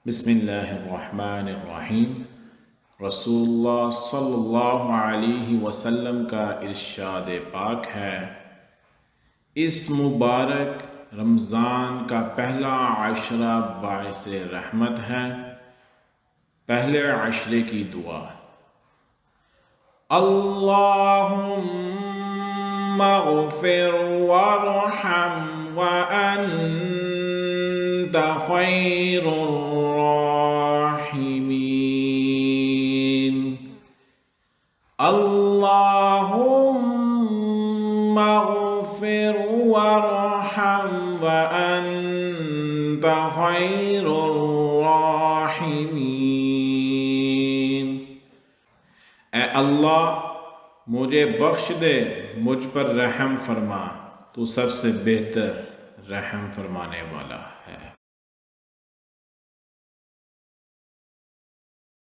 बिस्मिल्लाहिर्रहमानिर्रहीम। रसूलुल्लाह सल्लल्लाहु अलैहि वसल्लम का इरशाद पाक है, इस मुबारक रमज़ान का पहला अशरा बाइस रहमत है। पहले अशरे की दुआ, अल्लाहुम्मा अग़फ़िर वरहम व अंता खैरुर राहिमीन। अल्लाहुम्मा अग़फ़िर वरहम व अंता खैरुर राहिमीन। ए अल्लाह, मुझे बख्श दे, मुझ पर रहम फरमा, तू सबसे बेहतर रहम फरमाने वाला है।